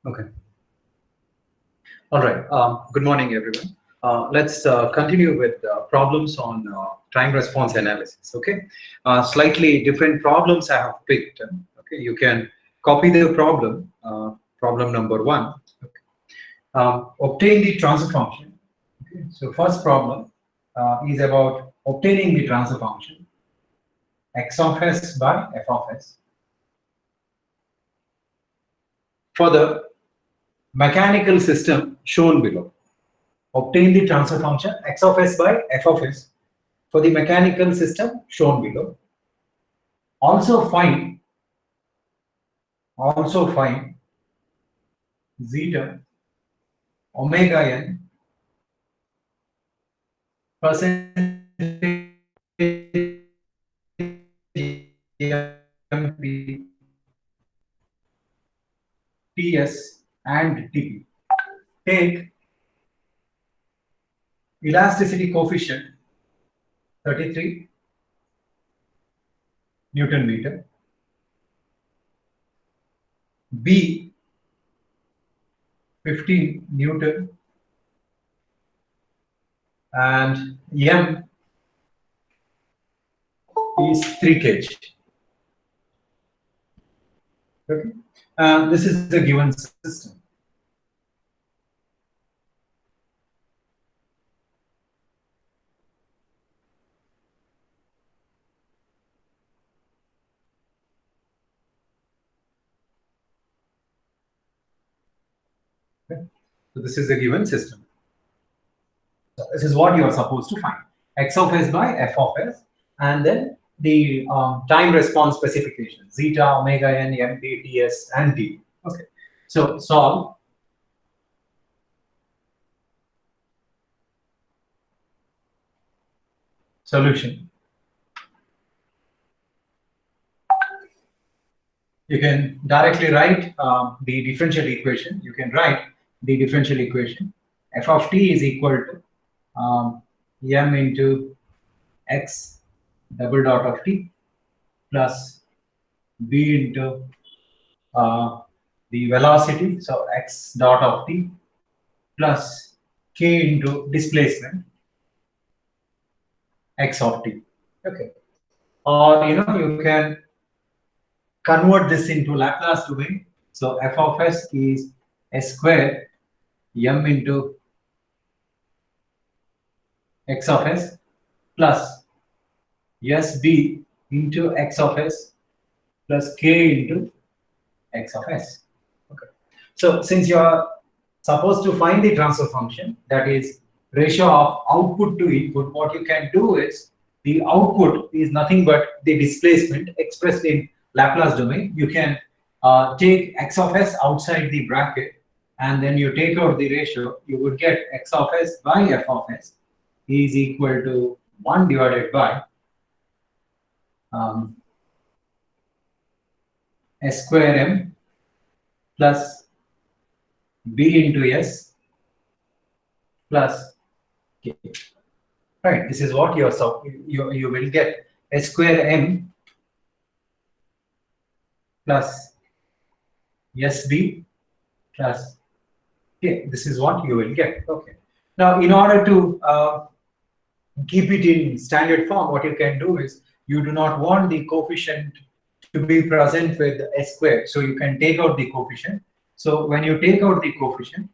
Okay. All right. Good morning, everyone. Let's continue with problems on time response analysis. Okay. Slightly different problems I have picked. Okay. You can copy the problem. Problem number one. Okay. Obtain the transfer function. Okay. So first problem is about obtaining the transfer function x of s by f of s for the mechanical system shown below. Obtain the transfer function x of s by f of s for the mechanical system shown below. Also find zeta omega n percentage MP, TS and TP. Take elasticity coefficient 33 Newton meter, B 15 Newton, and M is 3 kg. Okay. This is the given system. Okay. So this is the given system. So this is what you are supposed to find: x of s by f of s, and then the time response specification: zeta, omega n, mp, ts, and t. Okay. So solve. Solution. You can directly write the differential equation. You can write the differential equation. F of t is equal to m into x double dot of t plus b into the velocity, so x dot of t plus k into displacement x of t. Okay. Or you can convert this into Laplace domain. So f of s is s square m into x of s plus sb into x of s plus k into x of s. Okay. So since you are supposed to find the transfer function, that is ratio of output to input, what you can do is the output is nothing but the displacement expressed in Laplace domain. You can take x of s outside the bracket, and then you take out the ratio. You would get x of s by f of s is equal to 1 divided by s square m plus b into s plus k. Right. This is what you will get: s square m plus sb plus k. This is what you will get. Okay. Now, in order to keep it in standard form, what you can do is you do not want the coefficient to be present with s square, so you can take out the coefficient. So when you take out the coefficient,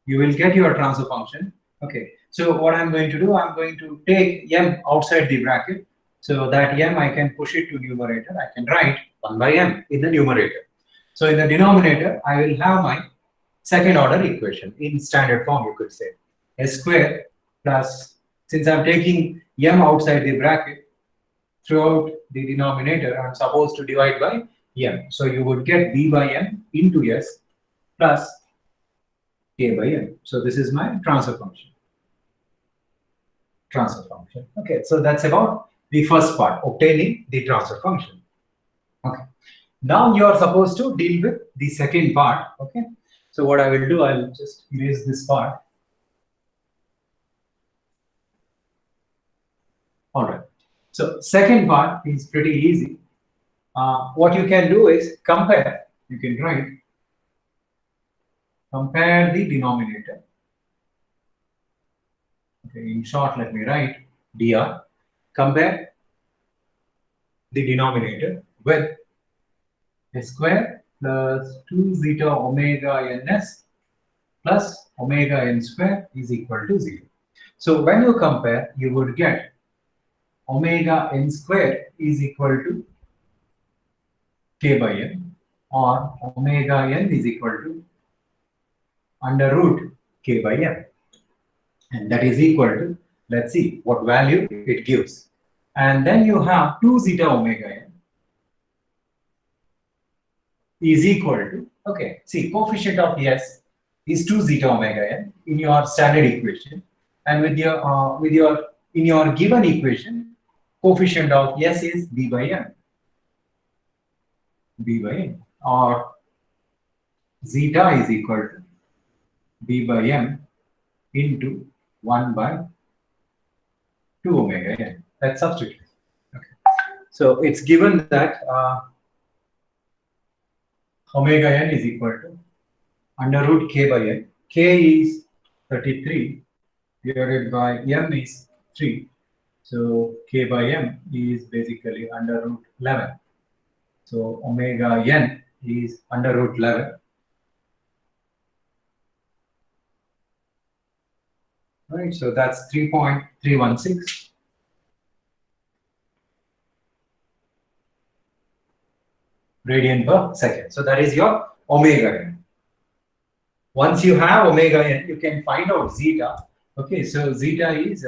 you will get your transfer function. Okay. So what I'm going to do, I'm going to take m outside the bracket. So that m, I can push it to numerator. I can write 1 by m in the numerator. So in the denominator, I will have my second order equation in standard form, you could say. S square plus, since I'm taking m outside the bracket, throughout the denominator, I'm supposed to divide by m. So you would get b by m into s plus k by m. So this is my transfer function. Okay, so that's about the first part, obtaining the transfer function. Okay. Now you are supposed to deal with the second part. Okay. So what I will do, I'll just erase this part. All right. So second part is pretty easy. What you can do is compare. You can write compare the denominator. Okay, in short, let me write dr. Compare the denominator with s square plus 2 zeta omega ns plus omega n square is equal to 0. So when you compare, you would get omega n square is equal to k by n, or omega n is equal to under root k by m. And that is equal to, let's see what value it gives. And then you have 2 zeta omega n is equal to, okay, see, coefficient of s is 2 zeta omega n in your standard equation. And with your in your given equation, coefficient of s is b by n. B by n, or zeta is equal to b by m into 1 by 2 omega n. Let's substitute. Okay. So it's given that omega n is equal to under root k by n. K is 33 divided by m is 3. So k by m is basically under root 11. So omega n is under root 11. Right, so that's 3.316 radian per second. So that is your omega n. Once you have omega n, you can find out zeta. Okay, so zeta is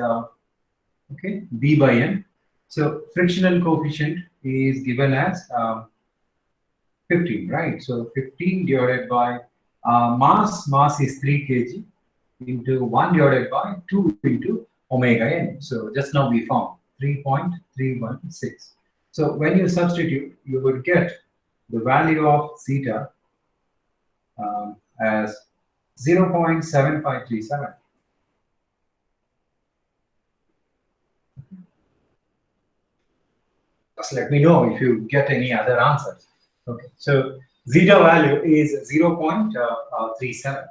okay, b by n. So frictional coefficient is given as 15, right? So 15 divided by mass is 3 kg into 1 divided by 2 into omega n. So just now we found 3.316. So when you substitute, you would get the value of zeta as 0.7537. Just let me know if you get any other answers. Okay, so zeta value is 0.37.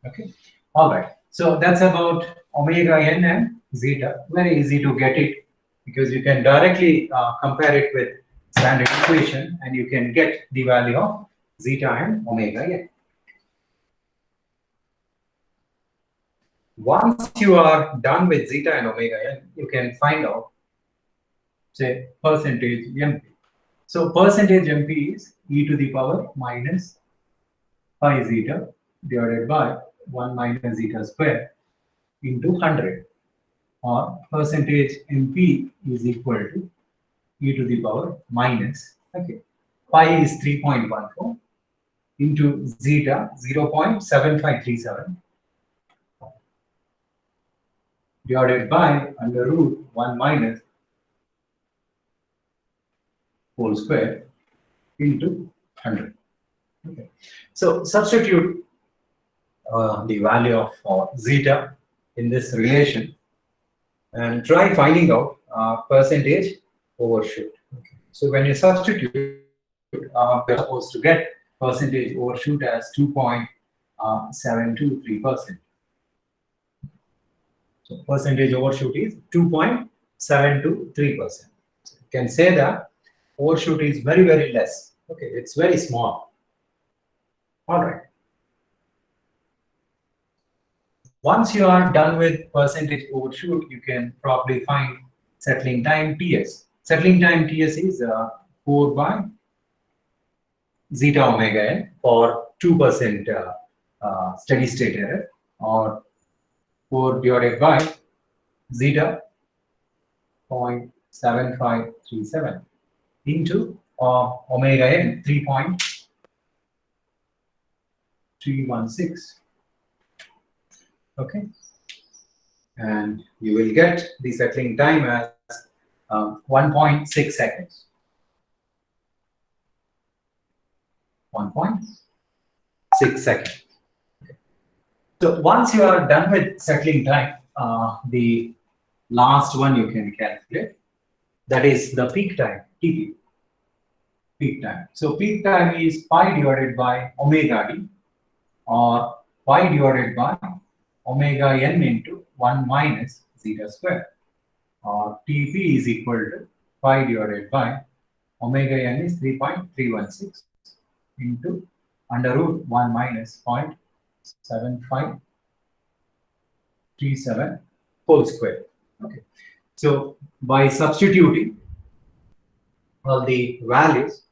Okay, all right. So that's about omega n and zeta. Very easy to get it because you can directly compare it with standard equation and you can get the value of zeta and omega n. Once you are done with zeta and omega n, you can find out, say, percentage MP. So percentage MP is e to the power minus pi zeta divided by 1 minus zeta square into 100, or percentage MP is equal to e to the power minus, okay, pi is 3.14 into zeta 0.7537 divided by under root 1 minus whole square into 100. Okay, so substitute the value of zeta in this relation and try finding out percentage overshoot. Okay. So when you substitute, you're supposed to get percentage overshoot as 2.723%. So percentage overshoot is 2.723%. So you can say that overshoot is very, very less. Okay, it's very small. All right. Once you are done with percentage overshoot, you can probably find settling time TS. Settling time TS is 4 by zeta omega n for 2% steady state error, or 4 divided by zeta 0.7537 into omega n 3.316. Okay, and you will get the settling time as 1.6 seconds. 1.6 seconds. Okay. So once you are done with settling time, the last one you can calculate, that is the peak time, TP. Peak time. So peak time is pi divided by omega d or pi divided by omega n into 1 minus zeta square, or Tp is equal to pi divided by omega n is 3.316 into under root 1 minus 0.7537 whole square. Okay. So by substituting all the values,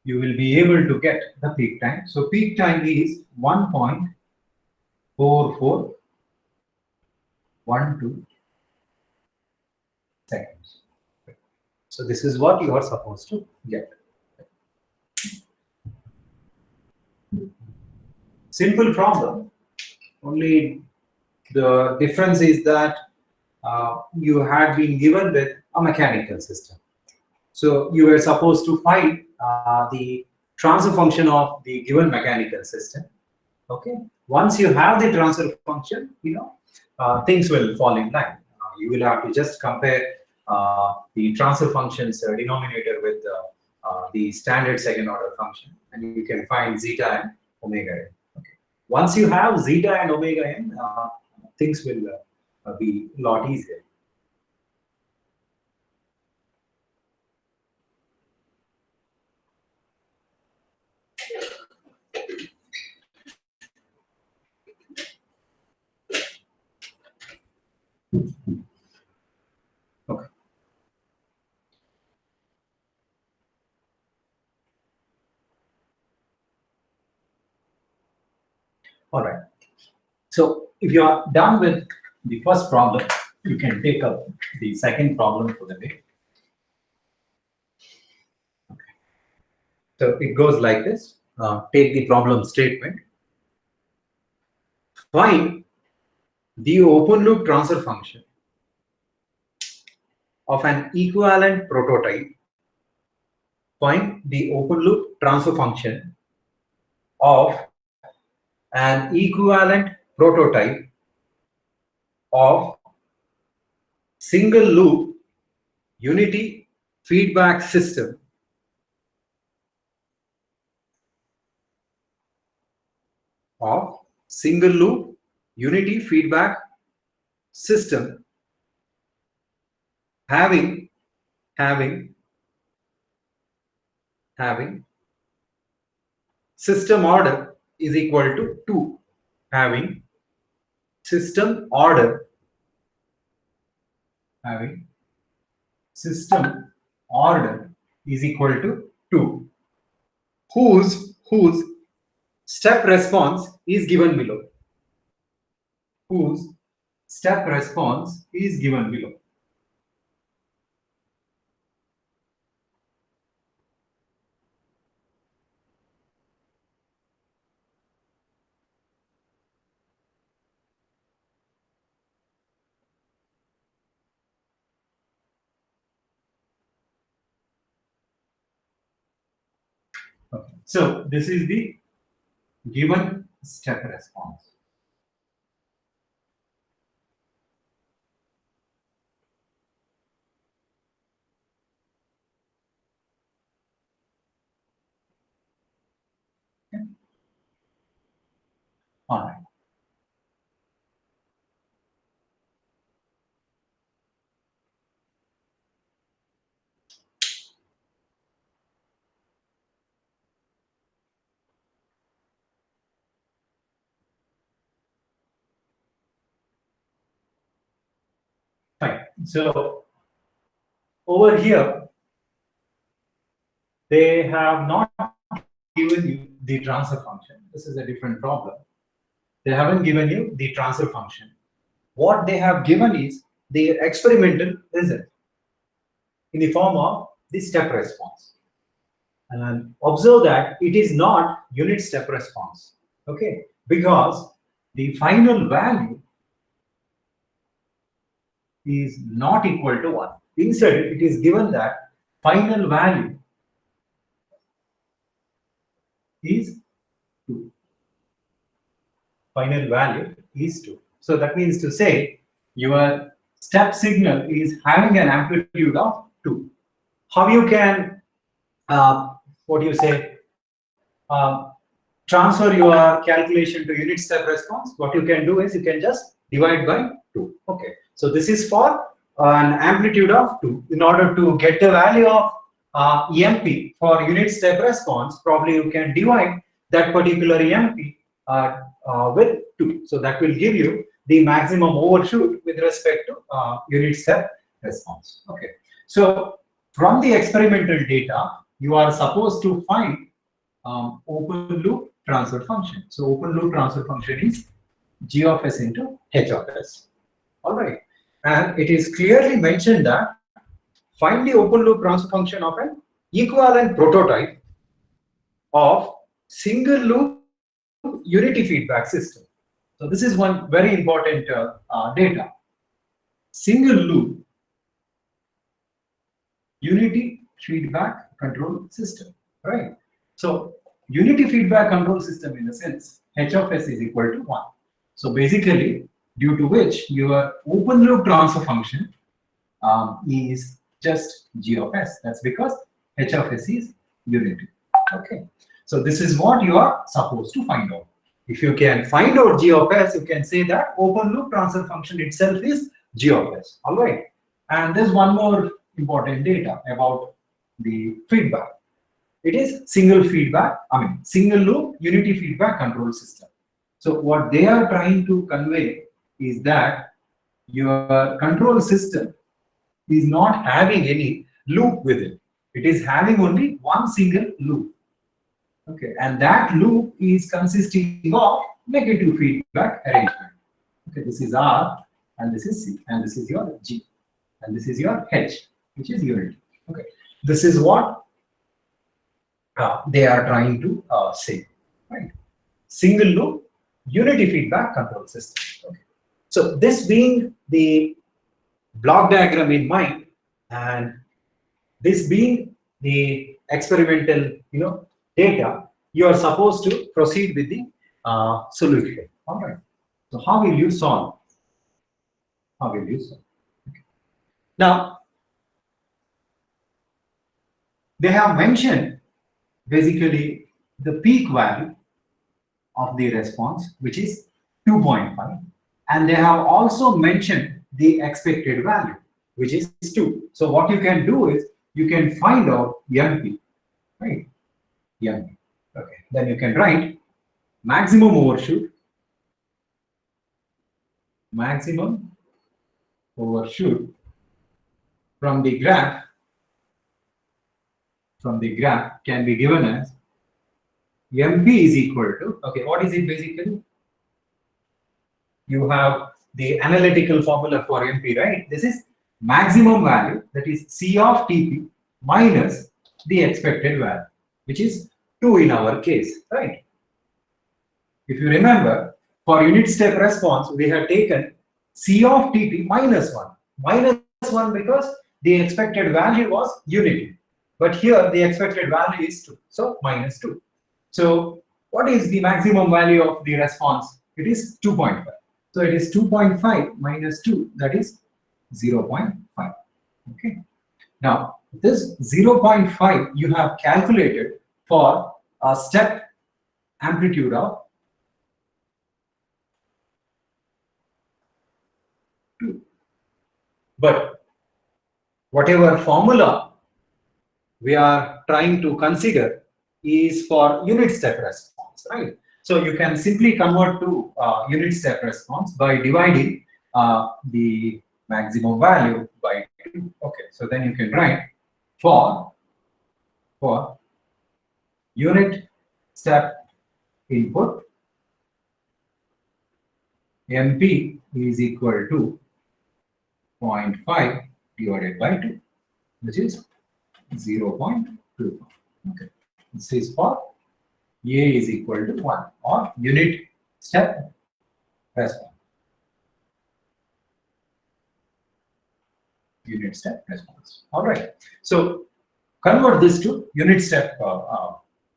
you will be able to get the peak time. So peak time is 1.4412 seconds. So this is what you are supposed to get. Simple problem. Only the difference is that you had been given with a mechanical system. So you were supposed to find the transfer function of the given mechanical system. Okay. Once you have the transfer function, things will fall in line. You will have to just compare the transfer function's denominator with the standard second order function, and you can find zeta and omega n. Okay. Once you have zeta and omega n, things will be a lot easier. Okay. All right. So if you are done with the first problem, you can take up the second problem for the day. Okay. So it goes like this. Take the problem statement. Find the open loop transfer function of an equivalent prototype. Find the open loop transfer function of an equivalent prototype of single loop unity feedback system having system order is equal to 2, having system order is equal to 2, whose step response is given below. Okay. So this is the given step response. Okay. All right. Fine. So over here, they have not given you the transfer function. This is a different problem. They haven't given you the transfer function. What they have given is the experimental result in the form of the step response. And observe that it is not unit step response. Okay, because the final value is not equal to 1. Instead, it is given that final value is 2. Final value is 2. So that means to say your step signal is having an amplitude of 2. How you can, transfer your calculation to unit step response, what you can do is you can just divide by 2. Okay, so this is for an amplitude of 2. In order to get the value of EMP for unit step response, probably you can divide that particular EMP with 2. So that will give you the maximum overshoot with respect to unit step response. Okay, so from the experimental data, you are supposed to find open loop transfer function. So open loop transfer function is G of S into H of S. All right, and it is clearly mentioned that find the open loop transfer function of an equivalent prototype of single loop unity feedback system. So this is one very important data. Single loop unity feedback control system, right? So unity feedback control system, in a sense, H of S is equal to 1. So basically, due to which your open loop transfer function is just G of S. That's because H of S is unity. Okay. So this is what you are supposed to find out. If you can find out G of S, you can say that open loop transfer function itself is G of S. All right. And there's one more important data about the feedback. It is single loop unity feedback control system. So what they are trying to convey is that your control system is not having any loop within. It is having only one single loop. Okay, and that loop is consisting of negative feedback arrangement. Okay, this is R, and this is C, and this is your G, and this is your H, which is unity. Okay, this is what they are trying to say, right? Single loop unity feedback control system. Okay. So this being the block diagram in mind, and this being the experimental, data, you are supposed to proceed with the solution. All right. So how will you solve? How will you solve? Okay. Now, they have mentioned basically the peak value of the response, which is 2.5, and they have also mentioned the expected value, which is 2. So what you can do is you can find out MP, right? MP. Okay. Then you can write maximum overshoot from the graph can be given as MP is equal to, okay, what is it basically? You have the analytical formula for MP, right? This is maximum value, that is C of TP minus the expected value, which is 2 in our case, right? If you remember, for unit step response, we have taken C of TP minus 1. Minus 1 because the expected value was unity. But here the expected value is 2. So minus 2. So what is the maximum value of the response? It is 2.5. So it is 2.5 minus 2, that is 0.5. Okay. Now this 0.5 you have calculated for a step amplitude of 2. But whatever formula we are trying to consider is for unit step response, right? So you can simply convert to unit step response by dividing the maximum value by 2. Okay, so then you can write for unit step input, MP is equal to 0.5 divided by 2, which is 0.25. Okay, this is for A is equal to 1, or unit step response. Unit step response. All right. So convert this to unit step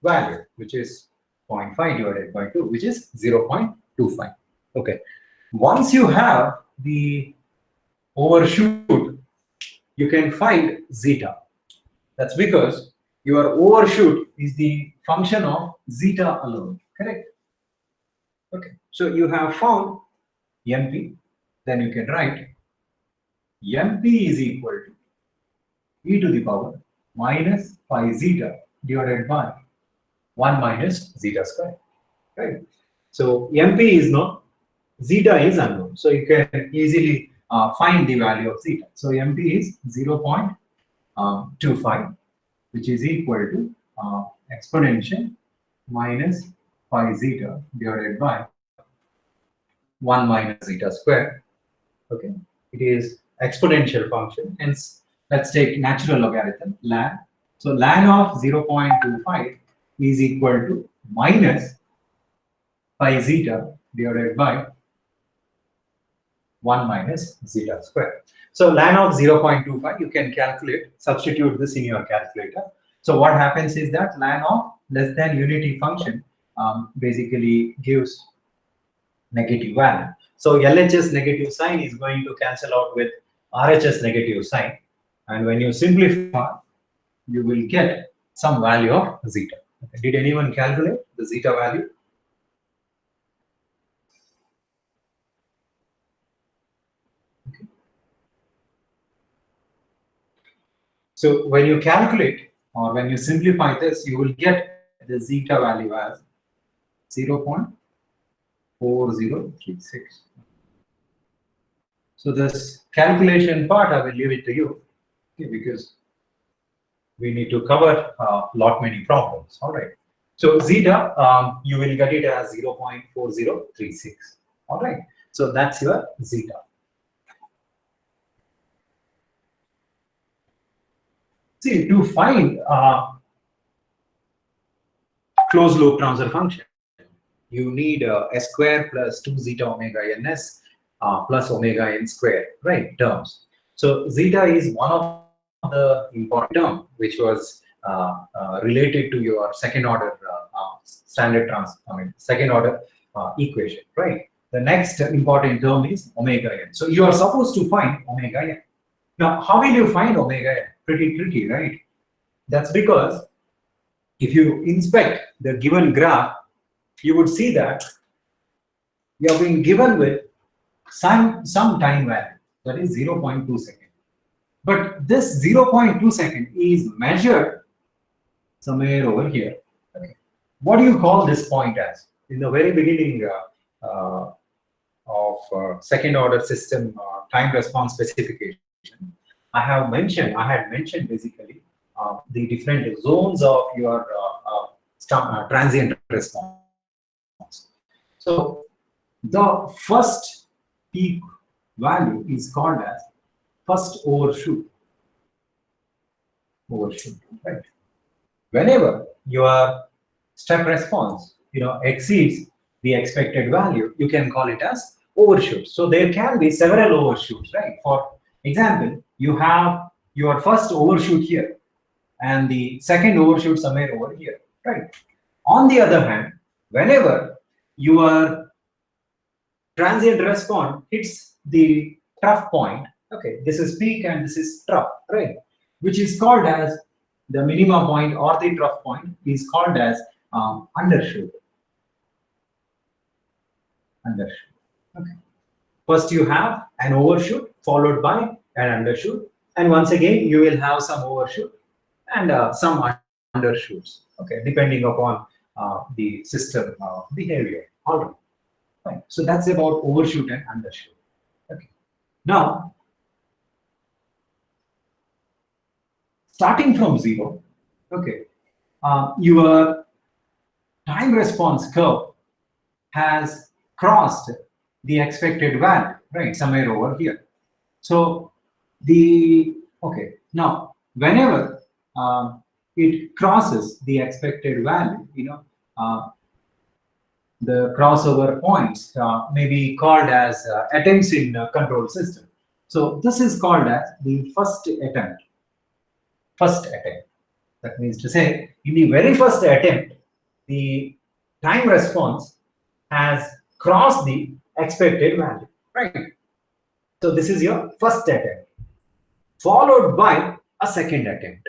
value, which is 0.5 divided by 2, which is 0.25. Okay. Once you have the overshoot, you can find zeta. That's because your overshoot is the function of zeta alone. correct? Okay, so you have found MP, then you can write MP is equal to e to the power minus pi zeta divided by 1 minus zeta square, right? So MP is known, zeta is unknown. So you can easily find the value of zeta. So MP is 0.25, which is equal to exponential minus pi zeta divided by 1 minus zeta square. Okay, it is exponential function. Hence, let's take natural logarithm ln. So ln of 0.25 is equal to minus pi zeta divided by 1 minus zeta square. So ln of 0.25, you can calculate, substitute this in your calculator. So what happens is that ln of less than unity function basically gives negative value. So LHS negative sign is going to cancel out with RHS negative sign. And when you simplify, you will get some value of zeta. Okay. Did anyone calculate the zeta value? Okay. So when you calculate or when you simplify this, you will get the zeta value as 0.4036. So this calculation part, I will leave it to you, okay, because we need to cover lot many problems. All right. So zeta, you will get it as 0.4036. All right. So that's your zeta. See, to find closed loop transfer function, you need s square plus 2 zeta omega ns plus omega n square, right, terms. So zeta is one of the important term which was related to your second order second order equation, right? The next important term is omega n. So you are supposed to find omega n. Now, how will you find omega n? Pretty tricky, right? That's because if you inspect the given graph, you would see that you have been given with some time value, that is 0.2 second. But this 0.2 second is measured somewhere over here. Okay. What do you call this point as? In the very beginning of second order system time response specification, I had mentioned basically the different zones of your transient response. So the first peak value is called as first overshoot. Right? Whenever your step response exceeds the expected value, you can call it as overshoot. So there can be several overshoots, right? For example, you have your first overshoot here and the second overshoot somewhere over here, right? On the other hand, whenever your transient response hits the trough point, okay, this is peak and this is trough, right? Which is called as the minima point or the trough point is called as undershoot. Okay. First you have an overshoot followed by an undershoot, and once again you will have some overshoot and some undershoots. Okay, depending upon the system behavior. All right. Fine. So that's about overshoot and undershoot. Okay. Now, starting from 0, okay, your time response curve has crossed the expected value, right, somewhere over here. So now whenever it crosses the expected value, the crossover points may be called as attempts in control system. So this is called as the first attempt. That means to say, in the very first attempt, the time response has crossed the expected value, right? So this is your first attempt, followed by a second attempt.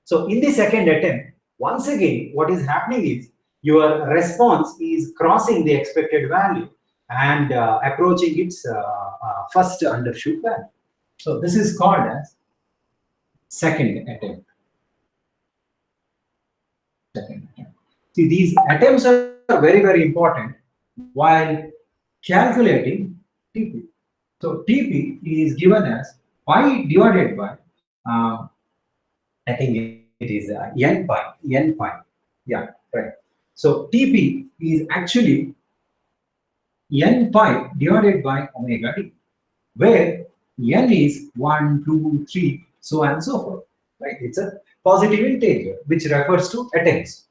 So in the second attempt, once again, what is happening is your response is crossing the expected value and approaching its first undershoot value. So this is called as second attempt. Second attempt. See, these attempts are very, very important while calculating TP. So TP is given as pi divided by, I think it is n pi. Yeah, right. So TP is actually n pi divided by omega d, where n is 1, 2, 3, so on and so forth. Right? It's a positive integer which refers to attempts.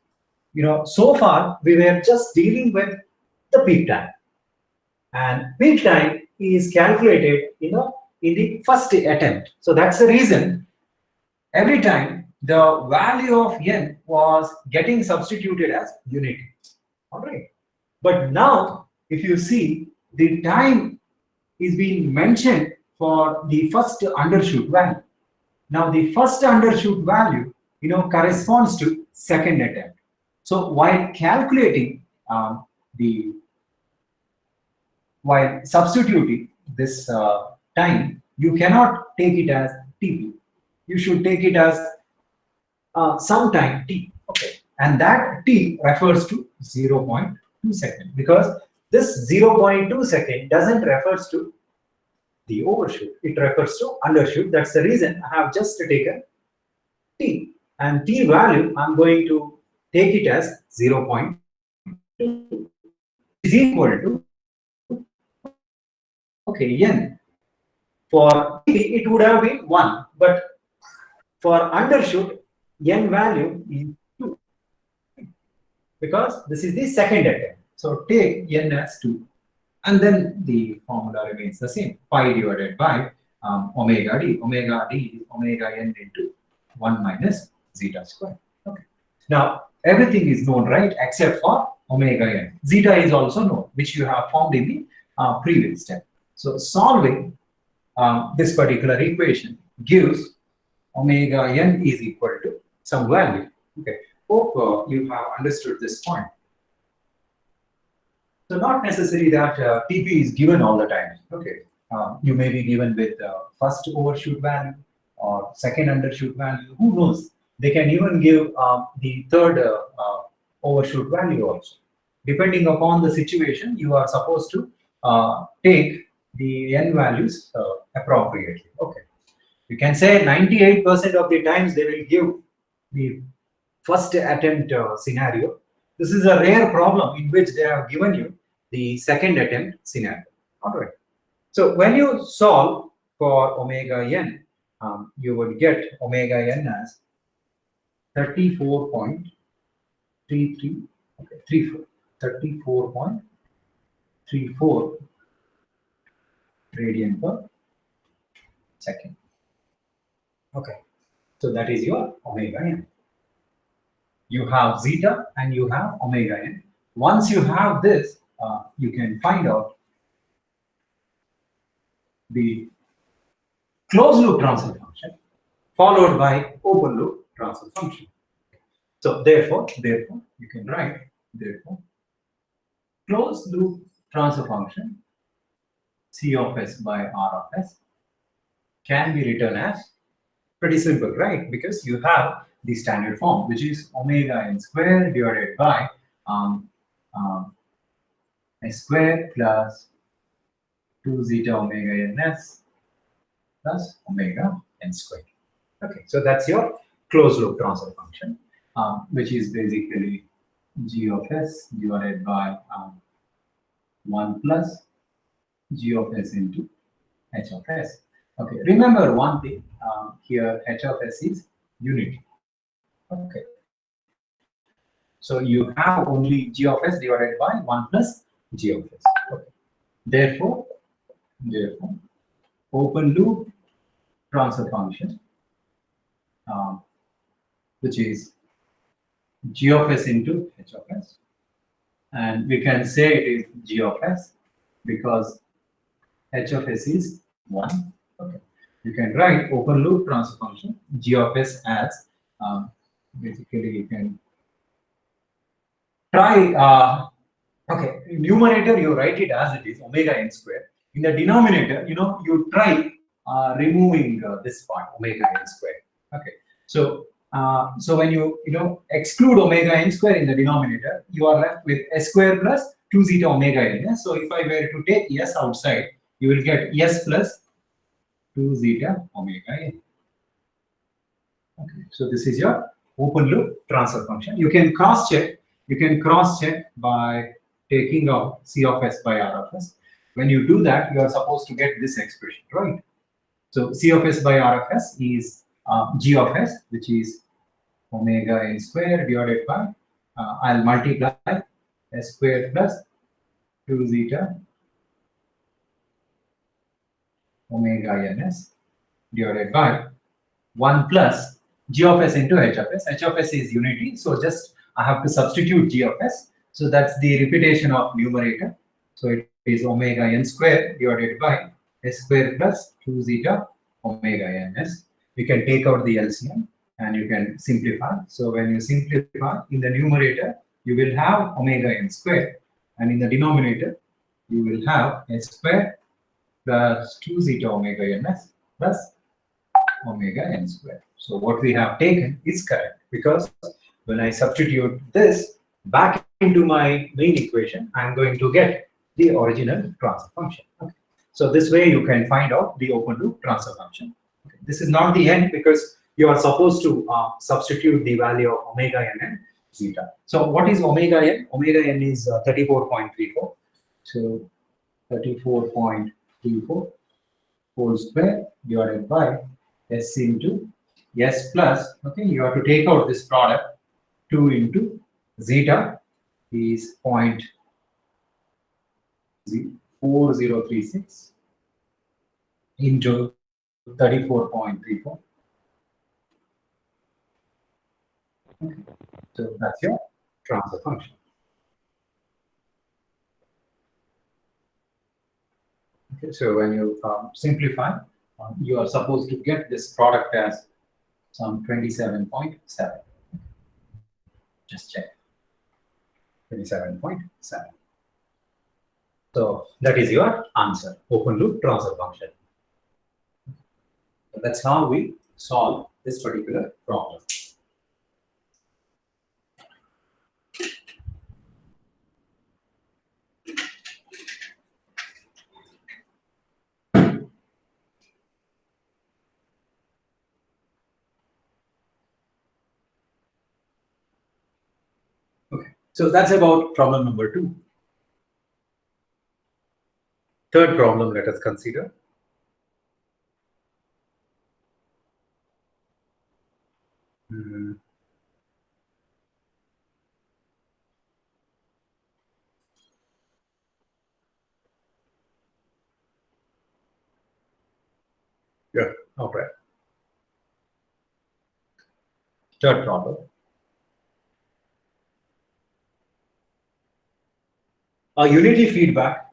So far we were just dealing with the peak time, and peak time is calculated, in the first attempt. So that's the reason every time the value of n was getting substituted as unity. All right. But now, if you see, the time is being mentioned for the first undershoot value. Now, the first undershoot value, corresponds to second attempt. So while calculating while substituting this time, you cannot take it as TP. You should take it as some time t. Okay, and that t refers to 0.2 second, because this 0.2 second doesn't refers to the overshoot. It refers to undershoot. That's the reason I have just taken t, and t value I'm going to take it as 0.2 is equal to, okay, n. For t it would have been 1, but for undershoot n value is 2, because this is the second attempt. So take n as 2, and then the formula remains the same: pi divided by omega d. Omega d is omega n into 1 minus zeta square. Okay. Now everything is known, right, except for omega n. Zeta is also known, which you have found in the previous step. So solving this particular equation gives omega n is equal to some value. Okay. Hope you have understood this point. So not necessary that TP is given all the time. Okay. You may be given with first overshoot value or second undershoot value. Who knows? They can even give the third overshoot value also. Depending upon the situation, you are supposed to take the n values appropriately. Okay. You can say 98% of the times they will give the first attempt scenario. This is a rare problem in which they have given you the second attempt scenario. All right. So when you solve for omega n, you would get omega n as 34.33, okay, 34.34 radian per second. Okay. So that is your omega n. You have zeta and you have omega n. Once you have this, you can find out the closed loop transfer function followed by open loop transfer function. So therefore, you can write, closed loop transfer function C of s by R of s can be written as, pretty simple, right? Because you have the standard form, which is omega n squared divided by s squared plus 2 zeta omega ns plus omega n squared. Okay, so that's your closed loop transfer function, which is basically g of s divided by 1 plus g of s into h of s. Okay, remember one thing, here h of s is unity. Okay, so you have only g of s divided by 1 plus g of s. Okay. Therefore, open loop transfer function, which is g of s into h of s, and we can say it is g of s because h of s is 1. Okay. You can write open loop transfer function g of s as, basically you can try, okay, numerator, you write it as it is, omega n square. In the denominator, you try removing this part, omega n square. Okay, so when you exclude omega n square in the denominator, you are left with s square plus 2 zeta omega n. Yeah? So if I were to take s outside, you will get s plus 2 zeta omega n. Okay, so this is your open loop transfer function. You can cross check. You can cross check by taking out C of s by R of s. When you do that, you are supposed to get this expression, right? So C of s by R of s is G of s, which is omega n square divided by, I'll multiply s square plus 2 zeta omega ns divided by 1 plus G of s into H of s. H of s is unity, so just I have to substitute G of s. So that's the repetition of numerator. So it is omega n square divided by s square plus 2 zeta omega ns. You can take out the LCM and you can simplify. So when you simplify, in the numerator, you will have omega n square, and in the denominator, you will have s square plus 2 zeta omega ns plus omega n square. So what we have taken is correct, because when I substitute this back into my main equation, I'm going to get the original transfer function. Okay. So this way you can find out the open loop transfer function. Okay. This is not the end, because you are supposed to substitute the value of omega n and zeta. So what is omega n? Omega n is 34.34. So 34.34 whole square divided by s into s plus, okay, you have to take out this product, 2 into zeta is 0.4036 into 34.34. Okay. So that's your transfer function. Okay, so when you simplify, you are supposed to get this product as some 27.7. Just check. 27.7. So that is your answer, open loop transfer function. So that's how we solve this particular problem. Okay, so that's about problem number 2. Third problem, let us consider. Yeah, okay. Third problem. A unity feedback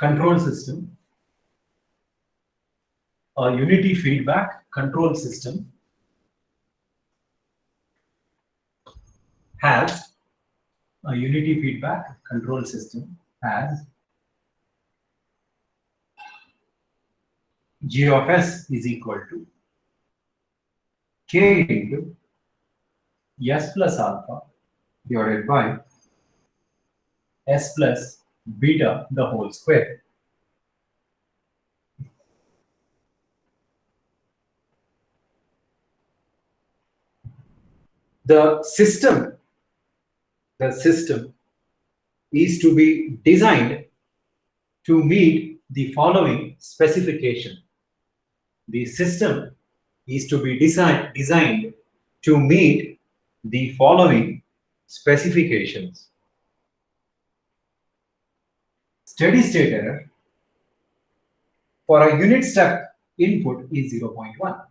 control system. A unity feedback control system has a unity feedback control system has G of s is equal to k into s plus alpha divided by s plus beta the whole square. The system is to be designed to meet the following specification. The system is to be designed to meet the following specifications. Steady state error for a unit step input is 0.1.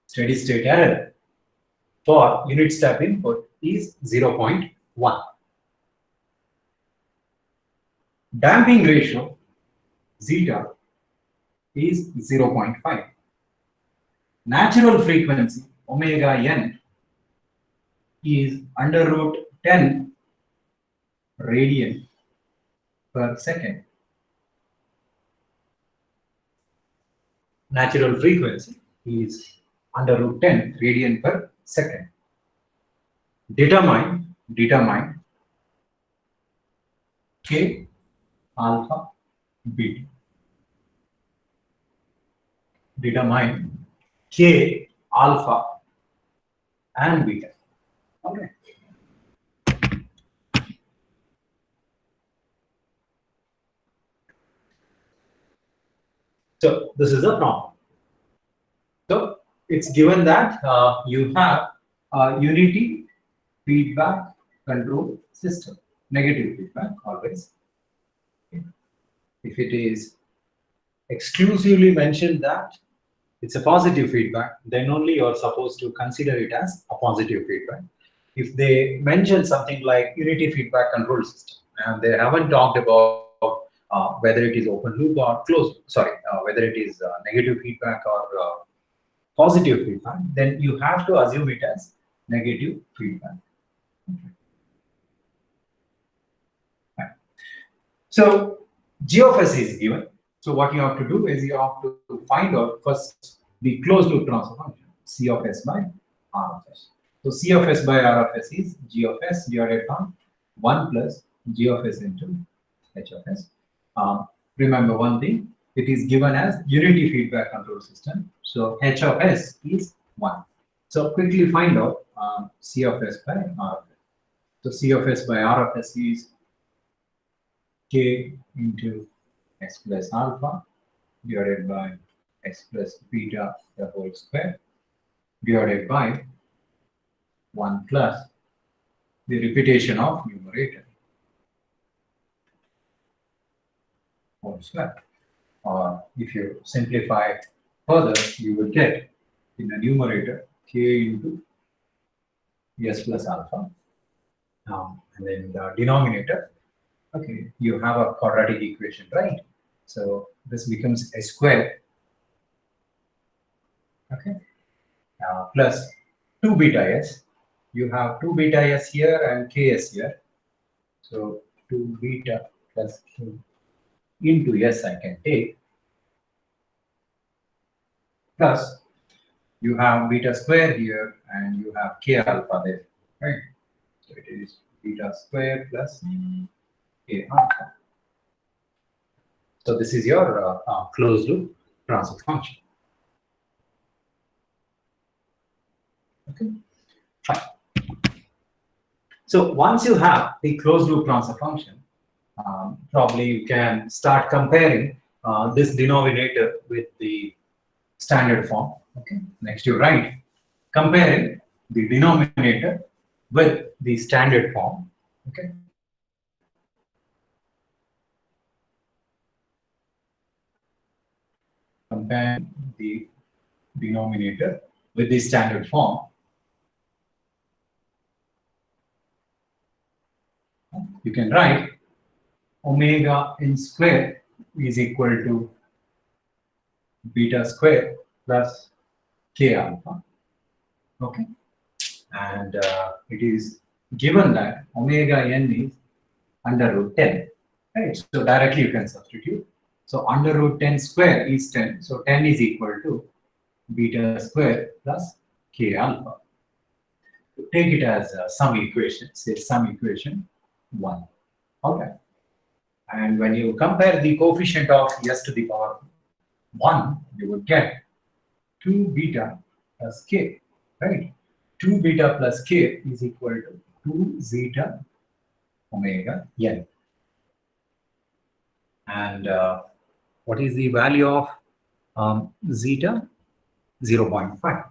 Steady state error for unit step input is 0.1. Damping ratio zeta is 0.5. Natural frequency omega n is under root 10 radian per second. Natural frequency is under root 10 radian per second. Determine k alpha beta. Determine k alpha and beta. Okay. So this is a problem. So it's given that you have a unity feedback control system. Negative feedback always. If it is exclusively mentioned that it's a positive feedback, then only you're supposed to consider it as a positive feedback. If they mention something like unity feedback control system, and they haven't talked about whether it is open loop or closed, whether it is negative feedback or positive feedback, then you have to assume it as negative feedback. Right. So G of S is given. So what you have to do is you have to find out first the closed loop transfer function, C of S by R of S. So C of S by R of S is G of S divided by 1 plus G of S into H of S. Remember one thing, it is given as unity feedback control system. So H of S is 1. So quickly find out C of S by R of S. So C of S by R of S is k into x plus alpha divided by x plus beta the whole square divided by 1 plus the repetition of numerator whole square. Or if you simplify further, you will get in the numerator k into s plus alpha. And then the denominator, okay, you have a quadratic equation, right? So this becomes a square, okay, plus 2 beta s. You have 2 beta s here and ks here. So 2 beta plus 2 into s I can take, plus you have beta square here and you have k alpha there, right? So it is beta square plus k alpha. So this is your closed loop transfer function. Okay, fine. So once you have the closed loop transfer function, probably you can start comparing this denominator with the standard form. Okay, next you write comparing the denominator with the standard form. Okay, compare the denominator with the standard form. You can write omega n square is equal to beta square plus k alpha. Okay, and it is given that omega n is under root 10. Right, so directly you can substitute. So under root 10 square is 10. So 10 is equal to beta square plus k alpha. Take it as some equation, say some equation 1. Okay. And when you compare the coefficient of s to the power 1, you would get 2 beta plus k, right? 2 beta plus k is equal to 2 zeta omega n. And what is the value of zeta? 0.5.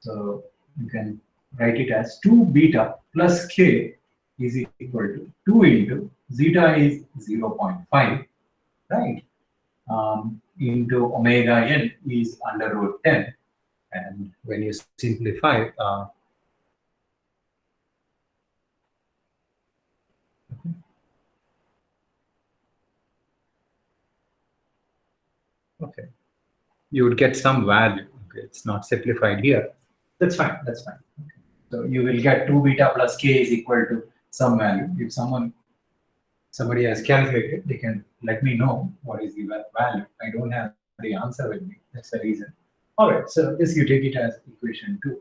So you can write it as 2 beta plus k is equal to 2 into zeta is 0.5, right? Into omega n is under root 10. And when you simplify, okay. you would get some value. Okay, it's not simplified here. That's fine. That's fine. Okay. So you will get 2 beta plus k is equal to some value. If somebody has calculated, they can let me know what is the value. I don't have the answer with me. That's the reason. All right. So this you take it as equation 2.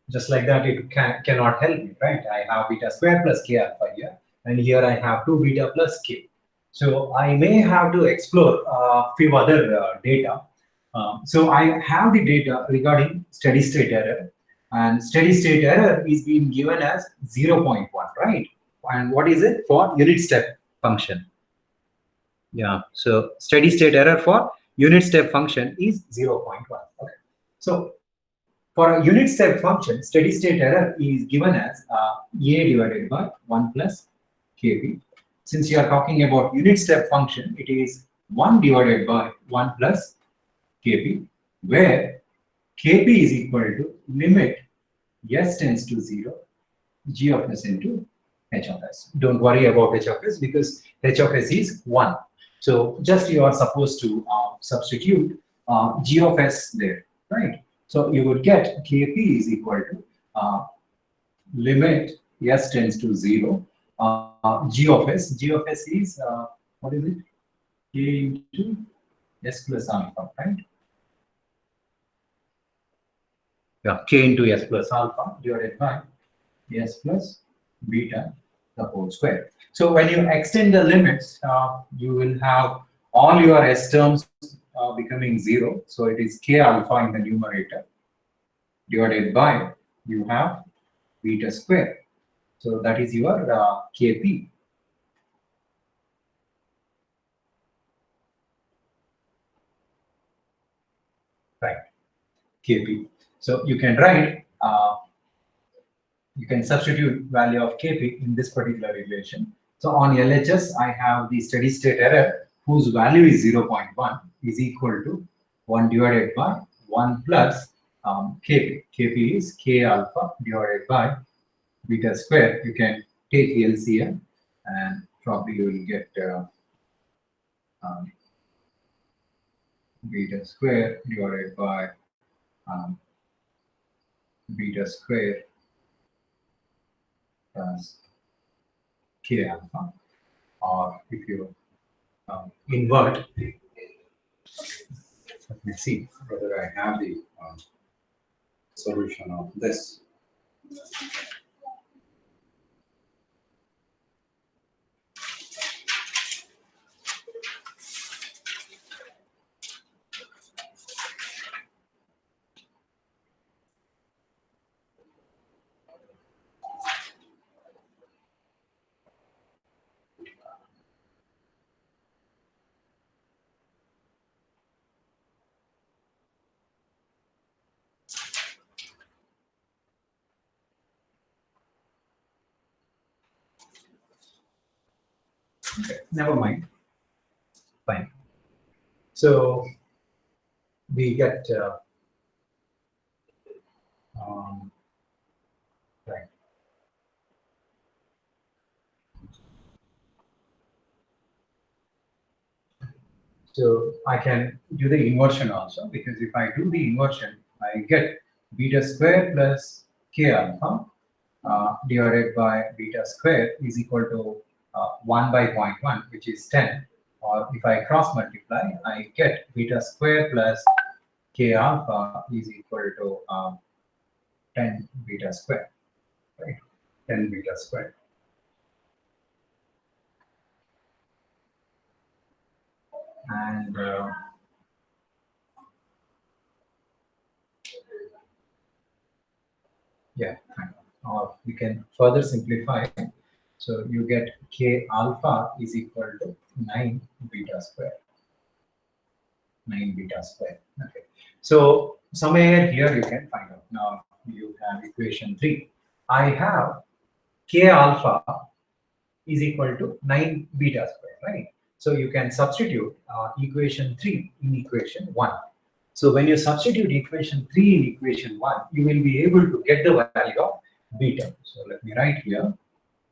Just like that, it cannot help me, right? I have beta square plus k alpha here, and here I have 2 beta plus k. So I may have to explore a few other data. So I have the data regarding steady state error, and steady state error is being given as 0.1, right? And what is it for unit step function? Yeah, so steady state error for unit step function is 0.1. Okay, so for a unit step function, steady state error is given as a divided by 1 plus kp. Since you are talking about unit step function, it is 1 divided by 1 plus kp, where kp is equal to limit s tends to 0, g of s into h of s. Don't worry about h of s because h of s is 1. So just you are supposed to substitute g of s there, right? So you would get kp is equal to limit s tends to 0, g of s. G of s is, what is it? K into s plus alpha, right? Yeah, k into s plus alpha divided by s plus beta, the whole square. So when you extend the limits, you will have all your s terms becoming 0. So it is k alpha in the numerator divided by, you have beta square. So that is your kp. Right, kp. So you can write, you can substitute value of kp in this particular relation. So on LHS, I have the steady state error whose value is 0.1 is equal to 1 divided by 1 plus kp. Kp is k alpha divided by beta square. You can take LCM and probably you will get beta square divided by beta square plus k alpha, or if you invert, let me see whether I have the solution of this. Okay, never mind. Fine. So we get right. So I can do the inversion also, because if I do the inversion, I get beta square plus k alpha divided by beta square is equal to 1 by 0.1, which is 10. Or if I cross multiply, I get beta square plus k alpha is equal to 10 beta square, right? 10 beta square. And yeah, or we can further simplify. So you get k alpha is equal to 9 beta square. 9 beta square. Okay. So somewhere here you can find out. Now you have equation 3. I have k alpha is equal to 9 beta square, right? So you can substitute equation 3 in equation 1. So when you substitute equation 3 in equation 1, you will be able to get the value of beta. So let me write here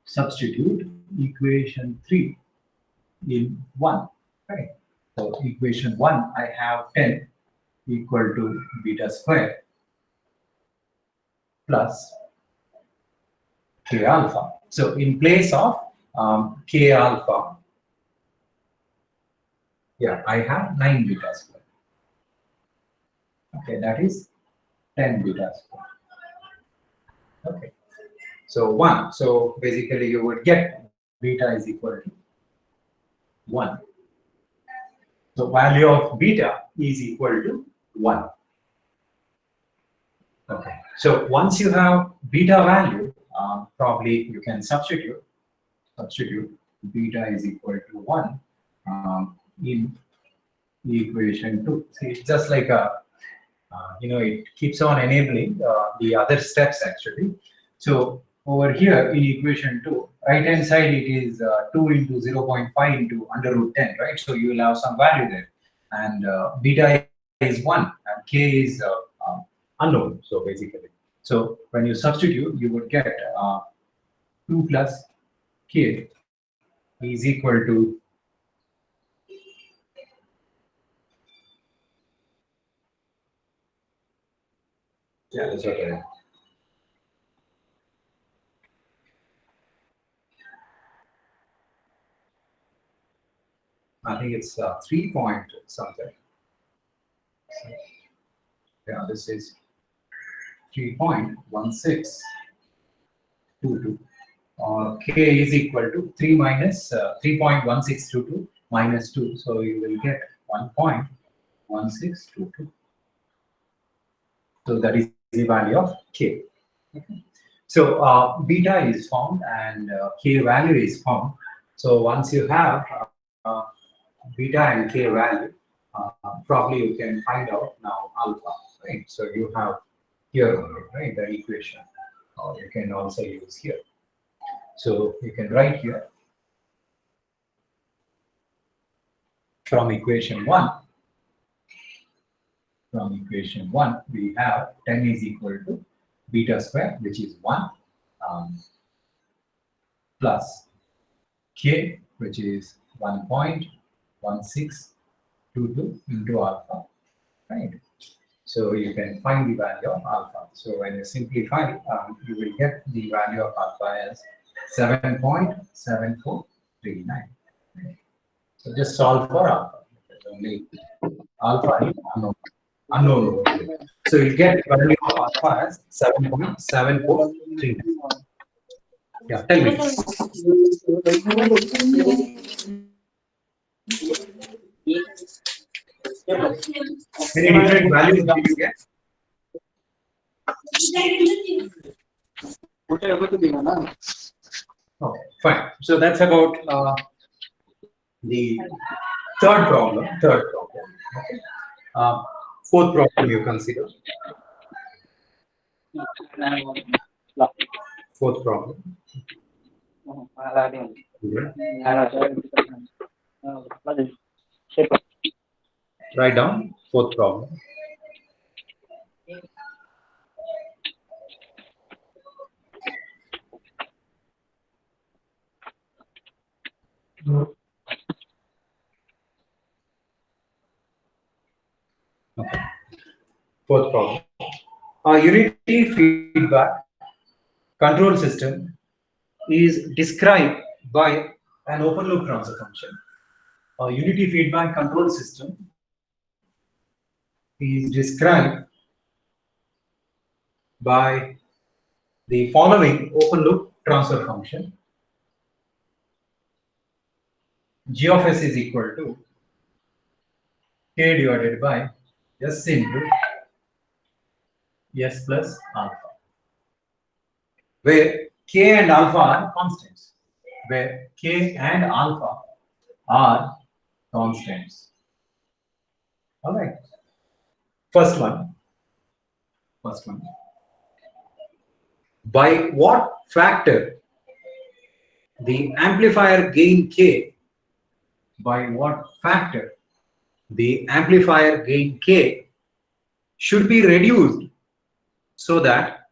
substitute equation 3 in 1, right? So equation 1, I have 10 equal to beta square plus k alpha. So in place of k alpha, yeah, I have 9 beta square. Okay, that is 10 beta square. Okay, so 1. So basically you would get beta is equal to 1. So value of beta is equal to 1. Okay, so once you have beta value, probably you can substitute beta is equal to 1 in equation 2. See, it's just like a, it keeps on enabling the other steps actually. So over here in equation 2, right hand side it is 2 into 0.5 into under root 10, right? So you will have some value there, and beta is 1 and k is unknown. So basically, so when you substitute, you would get 2 plus k is equal to that's okay. I think it's 3 point something. So, yeah, this is 3.1622. K is equal to 3 minus 3.1622 minus 2. So you will get 1.1622. So that is the value of k. Okay. So beta is found and k value is found. So once you have beta and k value, probably you can find out now alpha, right? So you have here only, right, the equation, or you can also use here. So you can write here from equation 1. From equation 1, we have 10 is equal to beta square, which is 1, plus k, which is 1.1622 into alpha, right? So you can find the value of alpha. So when you simplify, you will get the value of alpha as 7.7439. So just solve for alpha. Only alpha is unknown. So you get the value of alpha as 7.7439. Yeah, tell me. Any different values that you get? Okay, fine. So that's about the third problem. Okay. Fourth problem you consider. Fourth problem. Write down fourth problem. Okay. Fourth problem. A unity feedback control system is described by an open loop transfer function. A unity feedback control system is described by the following open loop transfer function. G of s is equal to k divided by s into s plus alpha, where k and alpha are constants. Where k and alpha are constants. All right. First one. By what factor the amplifier gain k? By what factor the amplifier gain k should be reduced so that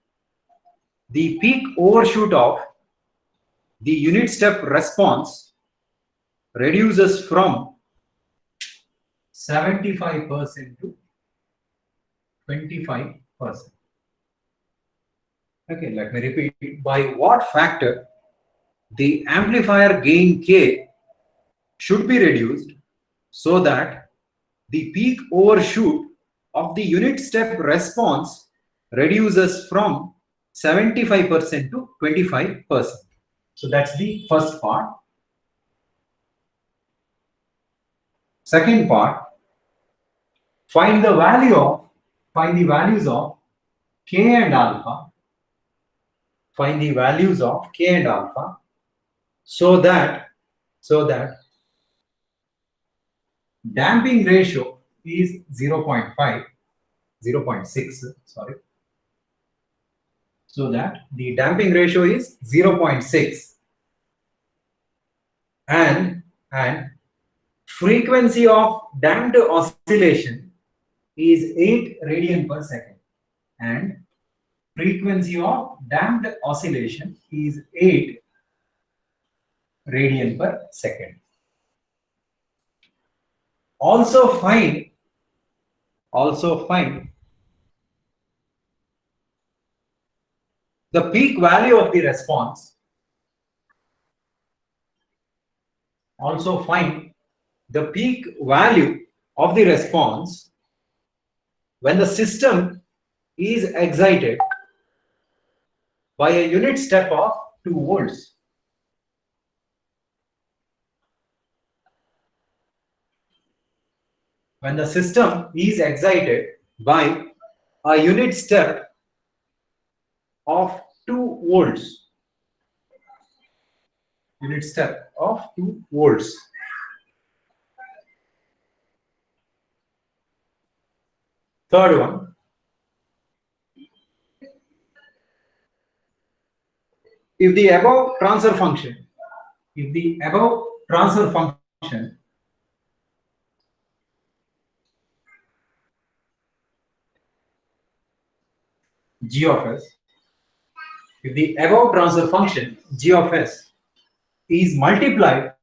the peak overshoot of the unit step response reduces from 75% to 25%. Okay, let me repeat. By what factor the amplifier gain K should be reduced so that the peak overshoot of the unit step response reduces from 75% to 25%. So that's the first part. Second part, find the values of K and alpha. Find the values of K and alpha so that damping ratio is 0.5, 0.6, sorry. So that the damping ratio is 0.6 and frequency of damped oscillation is 8 radian per second, and frequency of damped oscillation is 8 radian per second. Also find the peak value of the response. Also find the peak value of the response when the system is excited by a unit step of 2 volts. When the system is excited by a unit step of 2 volts. Unit step of 2 volts. Third one. If the above transfer function G of S, if the above transfer function G of S is multiplied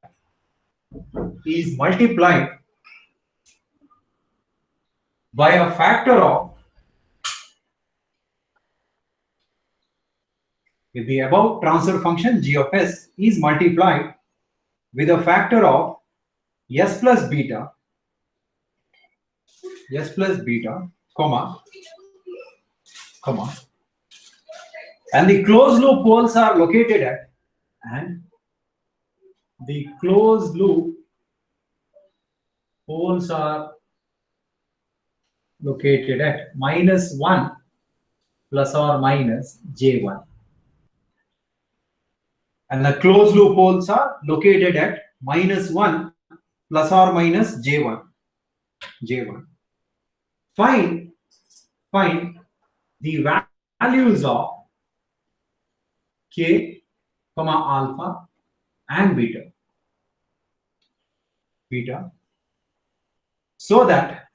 by a factor of, if the above transfer function G of S is multiplied with a factor of S plus beta, comma, and the closed loop poles are located at, -1 plus or minus J1. And the closed loop poles are located at -1 plus or minus J1. Find the values of K, alpha and beta, so that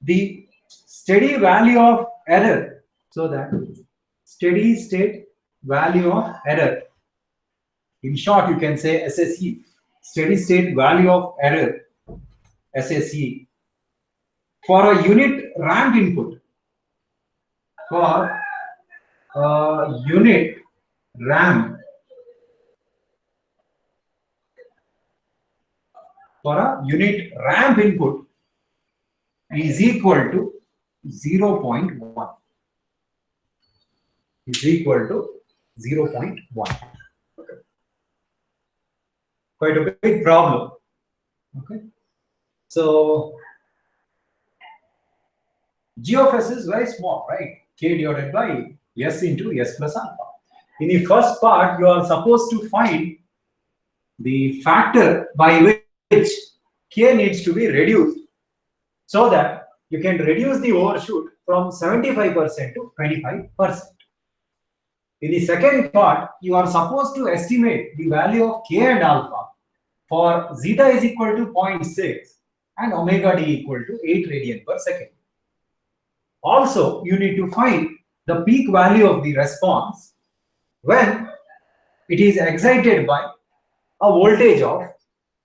the steady value of error, steady state value of error, in short you can say SSE, steady state value of error, SSE, for a unit ramp input, input is equal to 0.1. Okay. Quite a big problem. Okay. So G of S is very small, right? K divided by S into S plus alpha. In the first part, you are supposed to find the factor by which K needs to be reduced so that you can reduce the overshoot from 75% to 25%. In the second part, you are supposed to estimate the value of K and alpha for zeta is equal to 0.6 and omega d equal to 8 radian per second. Also, you need to find the peak value of the response when it is excited by a voltage of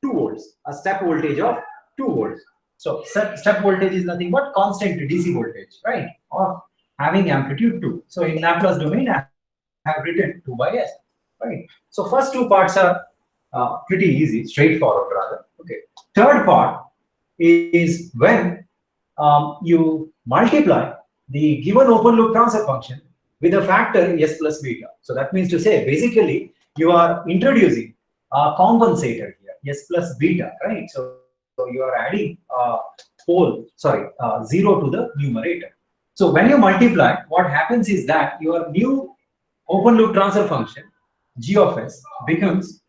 2 volts, a step voltage of 2 volts. So step voltage is nothing but constant DC voltage, right? Or having amplitude 2. So in Laplace domain, I have written 2 by S, right? So first two parts are pretty easy, straightforward rather. Okay. Third part is when you multiply the given open loop transfer function with a factor S plus beta. So that means to say, basically, you are introducing a compensator here, S plus beta, right? So you are adding pole, sorry, 0 to the numerator. So when you multiply, what happens is that your new open loop transfer function, G of S, becomes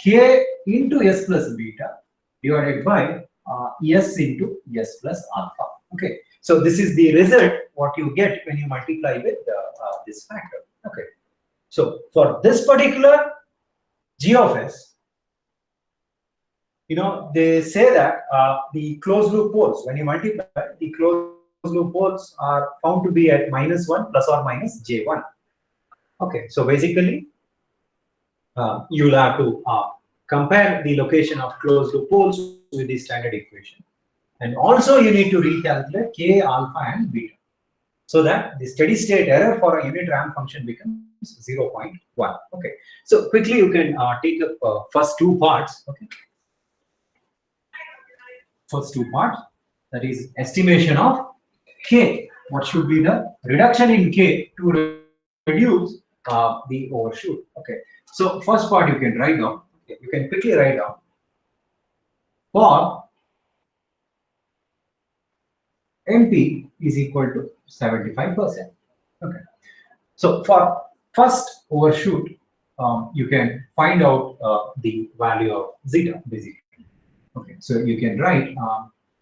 K into S plus beta divided by S into S plus alpha. Okay, so this is the result what you get when you multiply with this factor. Okay, so for this particular G of S, they say that the closed loop poles, when you multiply, the closed loop poles are found to be at -1 plus or minus J1. Okay, so basically, you'll have to compare the location of closed loop poles with the standard equation. And also you need to recalculate K, alpha and beta, so that the steady state error for a unit ramp function becomes 0.1. Okay, so quickly you can take up first two parts. Okay, first two parts, that is estimation of K. What should be the reduction in K to reduce the overshoot? Okay, so first part you can write down. Okay, you can quickly write down for MP is equal to 75%. Okay, so for first overshoot, you can find out the value of zeta basically. Okay, so you can write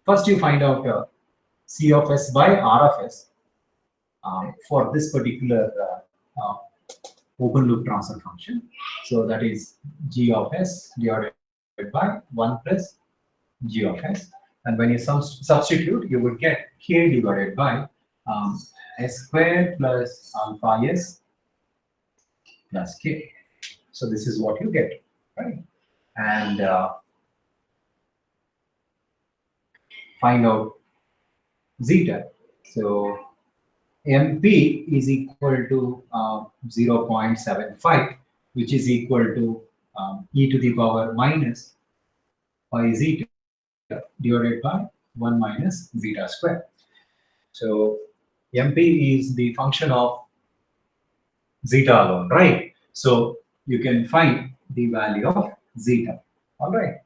first you find out C of S by R of S for this particular open loop transfer function. So that is G of S divided by 1 plus G of S. And when you substitute, you would get K divided by S squared plus alpha S plus K. So this is what you get, right? And find out zeta. So MP is equal to 0.75, which is equal to e to the power minus pi zeta divided by 1 minus zeta square. So MP is the function of zeta alone, right? So you can find the value of zeta. All right.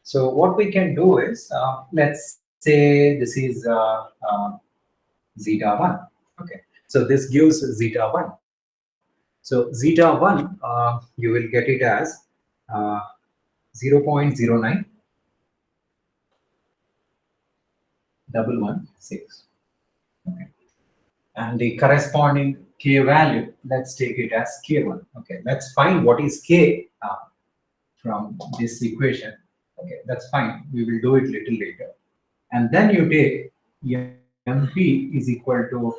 So what we can do is, let's say this is zeta 1. Okay. So this gives zeta 1. So zeta 1, you will get it as 0.09 116. Okay. And the corresponding K value, let's take it as K1. Okay, let's find what is K from this equation. Okay, that's fine. We will do it little later. And then you take MP is equal to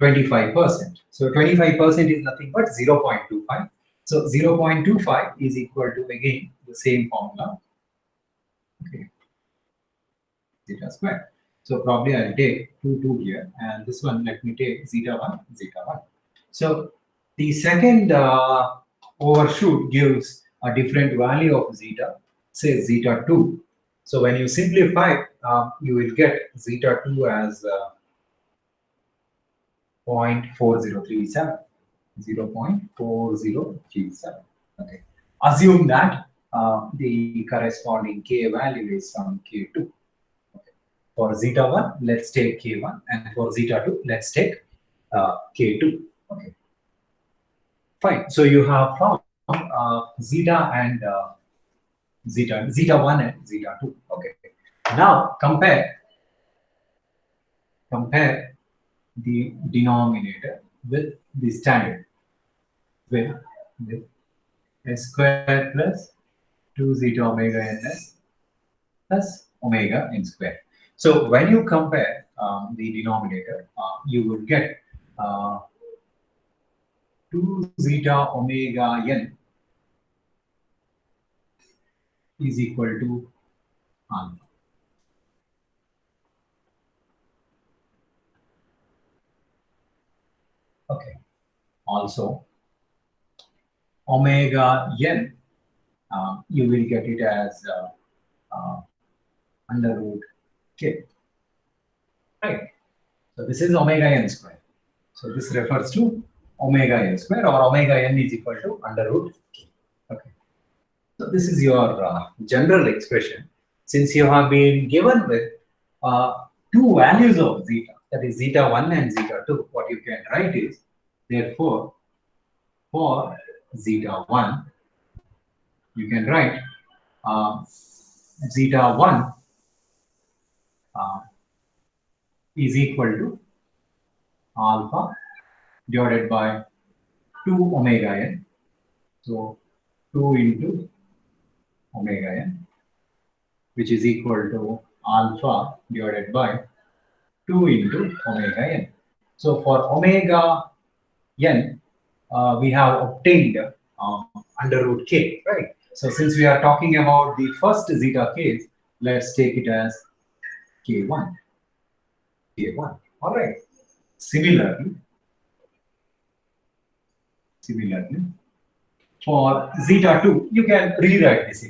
25%. So 25% is nothing but 0.25. So 0.25 is equal to, again, the same formula. Okay, zeta square. So probably I'll take 2 here, and this one let me take zeta 1, zeta 1. So the second overshoot gives a different value of zeta, say zeta 2. So when you simplify, you will get zeta 2 as 0.4037, 0.4037. Okay. Assume that the corresponding K value is some K2. For zeta 1, let's take K1, and for zeta 2, let's take K2. Okay. Fine. So you have found zeta and zeta 1 and zeta 2. Okay. Now compare the denominator with the standard, with S square plus 2 zeta omega ns plus omega n square. So when you compare the denominator, you will get 2 zeta omega n is equal to alpha. Okay. Also, omega n, you will get it as under root k. Right. So this is omega n square. So this refers to omega n square, or omega n is equal to under root k. Okay. So this is your general expression. Since you have been given with two values of zeta, that is zeta 1 and zeta 2, what you can write is, therefore, for zeta 1, you can write zeta 1 is equal to alpha divided by 2 omega n. So 2 into omega n, which is equal to alpha divided by 2 into omega n. So for omega n, we have obtained under root k, right? So since we are talking about the first zeta case, let's take it as k1. K1. All right. Similarly, for zeta 2, you can rewrite this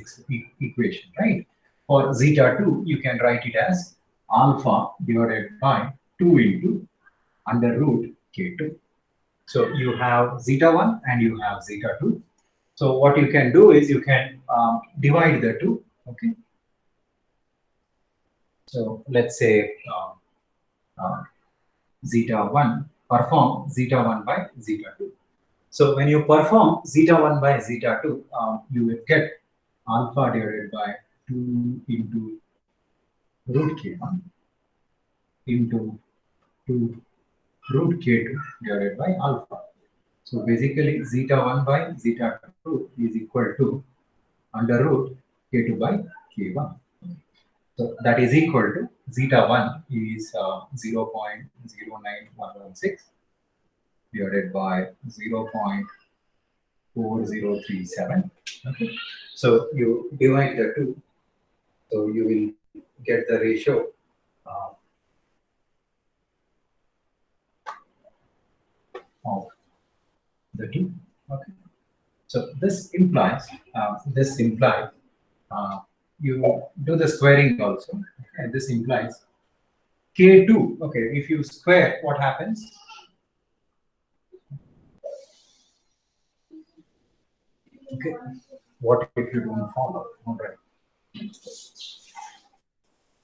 equation, right? For zeta 2, you can write it as alpha divided by 2 into under root k2. So you have zeta 1 and you have zeta 2. So what you can do is you can divide the two, okay? So let's say zeta 1, perform zeta 1 by zeta 2. So when you perform zeta 1 by zeta 2, you will get alpha divided by 2 into root k1 into 2 root k2 divided by alpha. So basically zeta 1 by zeta 2 is equal to under root k2 by k1. So that is equal to zeta 1 is 0.09116 divided by 0.4037. Okay. So you divide the two. So you will get the ratio of the two. Okay. So this implies you do the squaring also, and this implies k2. Okay, if you square, what happens? Okay, what if you don't follow? All right,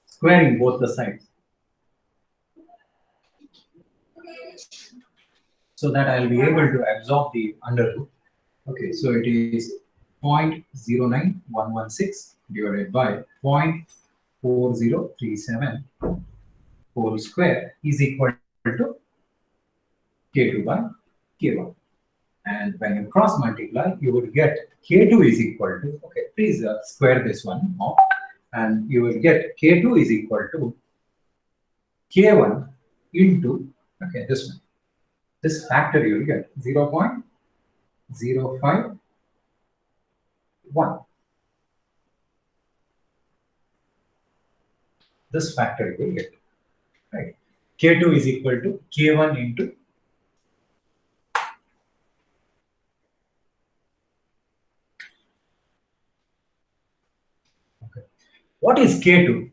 squaring both the sides, so that I'll be able to absorb the under root. Okay, so it is 0.09116 divided by 0.4037 whole square is equal to k2 by k1. And when you cross multiply, you would get k2 is equal to, okay, please square this one off, and you will get k2 is equal to k1 into, okay, this one. This factor you will get 0.051. This factor you will get, right? K2 is equal to K1 into what is K2?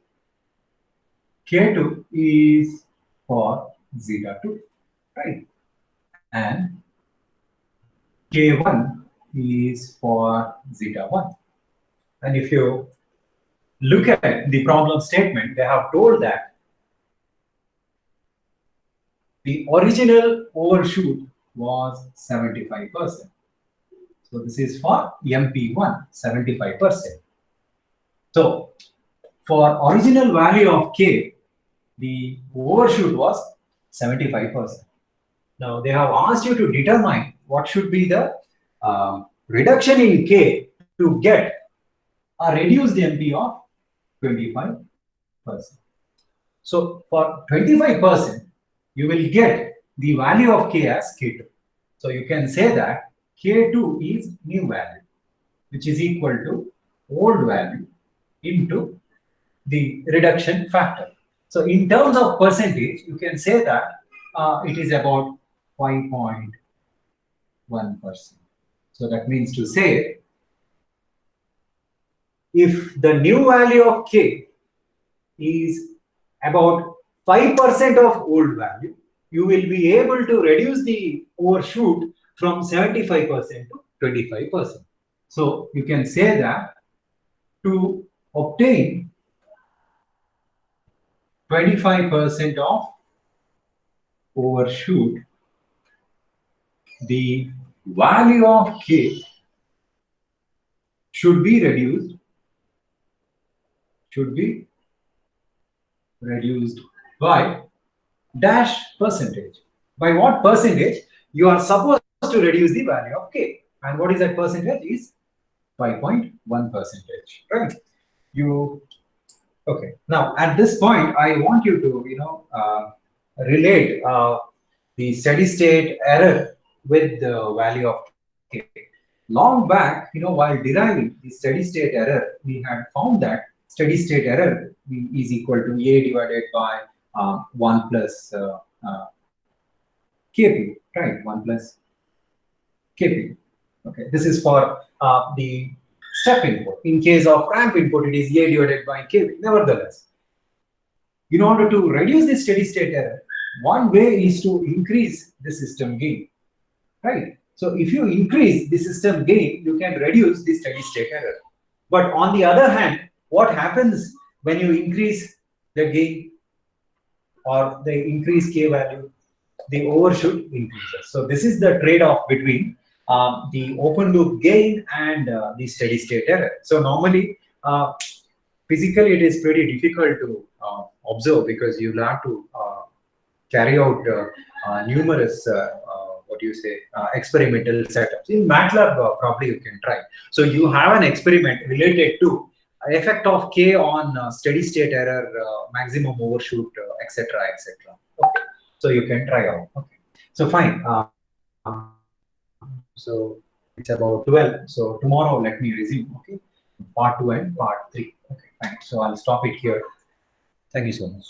K2 is for zeta 2, right? And K1 is for zeta 1. And if you look at the problem statement, they have told that the original overshoot was 75%. So this is for MP1, 75%. So for original value of K, the overshoot was 75%. Now they have asked you to determine what should be the reduction in K to get a reduced MP of 25%. So for 25%, you will get the value of k as k2. So you can say that k2 is new value, which is equal to old value into the reduction factor. So in terms of percentage, you can say that it is about 5.1%. So that means to say, if the new value of k is about 5% of old value, you will be able to reduce the overshoot from 75% to 25%. So you can say that to obtain 25% of overshoot, the value of k should be reduced by dash percentage. By what percentage? You are supposed to reduce the value of k. And what is that percentage? Is 5.1 percentage, right? Okay. Now at this point, I want you to relate the steady state error with the value of k. Long back, while deriving the steady state error, we had found that steady state error is equal to a divided by 1 plus kp, right? 1 plus kp. Okay, this is for the step input. In case of ramp input, it is a divided by kp. Nevertheless, in order to reduce the steady state error, one way is to increase the system gain, right? So if you increase the system gain, you can reduce the steady state error. But on the other hand, what happens when you increase the gain or the increase k value? The overshoot increases. So this is the trade-off between the open loop gain and the steady state error. So normally, physically, it is pretty difficult to observe because you'll have to carry out numerous experimental setups. In MATLAB, probably you can try. So you have an experiment related to effect of k on steady state error, maximum overshoot, etc., etc. Okay. So you can try out. Okay. So fine. So it's about 12. So tomorrow let me resume. Okay. Part 2 and part 3. Okay. Fine. So I'll stop it here. Thank you so much.